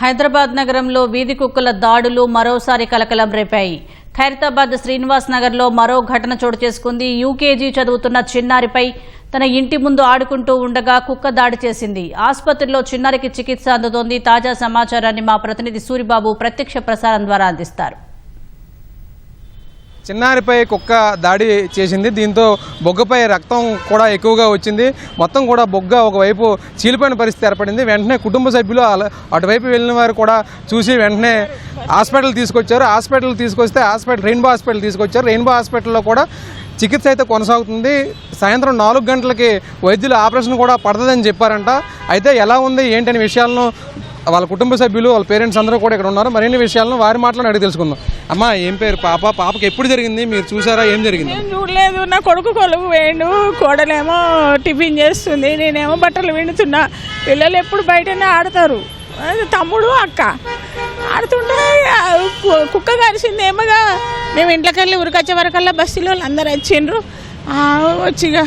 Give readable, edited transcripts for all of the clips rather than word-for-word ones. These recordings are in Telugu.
హైదరాబాద్ నగరంలో వీధి కుక్కల దాడులు మరోసారి కలకలం రేపాయి. ఖైరతాబాద్ శ్రీనివాస్ నగర్లో మరో ఘటన చోటు చేసుకుంది. యూకేజీ చదువుతున్న చిన్నారిపై తన ఇంటి ముందు ఆడుకుంటూ ఉండగా కుక్క దాడి చేసింది. ఆసుపత్రిలో చిన్నారికి చికిత్స అందుతోంది. తాజా సమాచారాన్ని మా ప్రతినిధి సూరిబాబు ప్రత్యక్ష ప్రసారం ద్వారా అందిస్తారు. చిన్నారిపై కుక్క దాడి చేసింది. దీంతో బొగ్గపై రక్తం కూడా ఎక్కువగా వచ్చింది. మొత్తం కూడా బొగ్గ ఒకవైపు చీలిపోయిన పరిస్థితి ఏర్పడింది. వెంటనే కుటుంబ సభ్యులు అటువైపు వెళ్ళిన వారు కూడా చూసి వెంటనే హాస్పిటల్ తీసుకొచ్చారు. హాస్పిటల్ తీసుకొస్తే రెయిన్బో హాస్పిటల్ తీసుకొచ్చారు. రెయిన్బో హాస్పిటల్లో కూడా చికిత్స అయితే కొనసాగుతుంది. సాయంత్రం 4 గంటలకి వైద్యులు ఆపరేషన్ కూడా పడుతుందని చెప్పారంట. అయితే ఎలా ఉంది ఏంటనే విషయాలను వాళ్ళ కుటుంబ సభ్యులు వాళ్ళ పేరెంట్స్ అందరూ కూడా ఇక్కడ ఉన్నారు. మరిన్ని విషయాలను వారి మాటలను అడిగి తెలుసుకుందాం. అమ్మ, ఏం పేరు? పాపకి ఎప్పుడు జరిగింది? మీరు చూసారా? ఏం జరిగింది? నేను చూడలేదు. నా కొడుకు కొలువు వేయండు, కోడలేమో టిఫిన్ చేస్తుంది, నేనేమో బట్టలు విండుతున్నా. పిల్లలు ఎప్పుడు బయటనే ఆడతారు. తమ్ముడు అక్క ఆడుతుంటే కుక్క కరిసింది ఏమోగా. మేము ఇంట్లోకి వెళ్ళి ఉరికొచ్చే వరకల్లా బస్సులో అందరు వచ్చిండ్రు. వచ్చిగా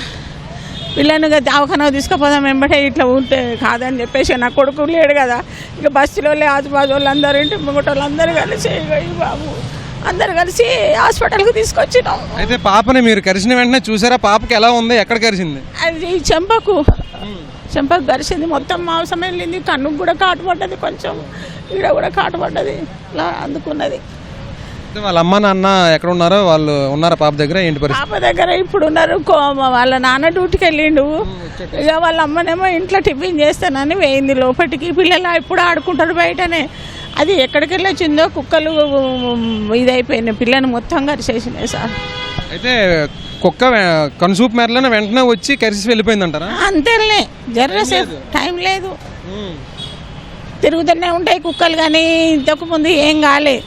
పిల్లని దవాఖానా తీసుకుపోదాం వెంబడే ఇట్లా ఉంటే కాదని చెప్పేసి నా కొడుకు లేడు కదా. ఇక బస్సులో ఆజుబాజు వాళ్ళు అందరూ ఇంటి ముంగట వాళ్ళు అందరూ కలిసి బాబు అందరు కలిసి హాస్పిటల్కి తీసుకొచ్చినాం. అయితే పాపని మీరు కరిసిన వెంటనే చూసారా? పాపకి ఎలా ఉంది? ఎక్కడ కరిసింది? అది చెంపకు కరిసింది. మొత్తం మాంసం వెళ్ళింది. కన్నుకు కూడా కాటు పడ్డది, కొంచెం ఈడ కూడా కాటు పడ్డది. ఇలా అందుకున్నది. వాళ్ళ అమ్మ నాన్న ఎక్కడ ఉన్నారో? వాళ్ళు ఉన్నారా పాప దగ్గర? ఏంటి పరిస్థితి? పాప దగ్గర ఇప్పుడు ఉన్నారు. వాళ్ళ నాన్న డ్యూటీకి వెళ్ళిండు. ఇక వాళ్ళ అమ్మనేమో ఇంట్లో టిఫిన్ చేస్తానని వేయింది లోపలికి. పిల్లలు ఇప్పుడు ఆడుకుంటారు బయటనే. అది ఎక్కడికి వెళ్ళి వచ్చిందో కుక్కలు ఇదైపోయినాయి. పిల్లని మొత్తం కరిసేసినాయి సార్. అయితే కుక్క కనుసూపు మేరలోనే వెంటనే వచ్చి కరిసి వెళ్ళిపోయిందంటారా? అంతేలే, జర్రసేపు టైం లేదు. తిరుగుతూనే ఉంటాయి కుక్కలు, కానీ ఇంతకు ముందు ఏం కాలే.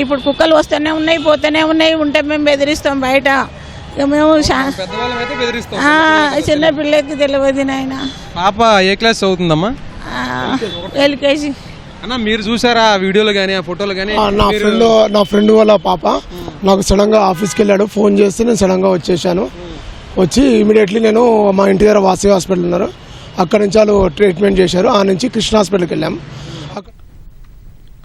ఇప్పుడు కుక్కలు వస్తూనే ఉన్నాయి, పోతూనే ఉన్నాయి. ఉంటే మేము బెదిరిస్తాం బయట. మేము చిన్న పిల్లకి తెలియదు నాయన. పాప ఏ క్లాస్ చదువుతుందమ్మా? LKG. అన్న, మీరు చూసారా ఆ వీడియోలు కానీ ఆ ఫోటోలు కానీ? నా ఫ్రెండ్ వాళ్ళ పాప నాకు సడన్గా ఆఫీస్కి వెళ్ళాడు. ఫోన్ చేస్తే నేను సడన్గా వచ్చేసాను. వచ్చి ఇమీడియట్లీ నేను మా ఇంటి దగ్గర వాసవి హాస్పిటల్ ఉన్నారు, అక్కడ నుంచి వాళ్ళు ట్రీట్మెంట్ చేశారు. ఆ నుంచి కృష్ణ హాస్పిటల్కి వెళ్ళాం.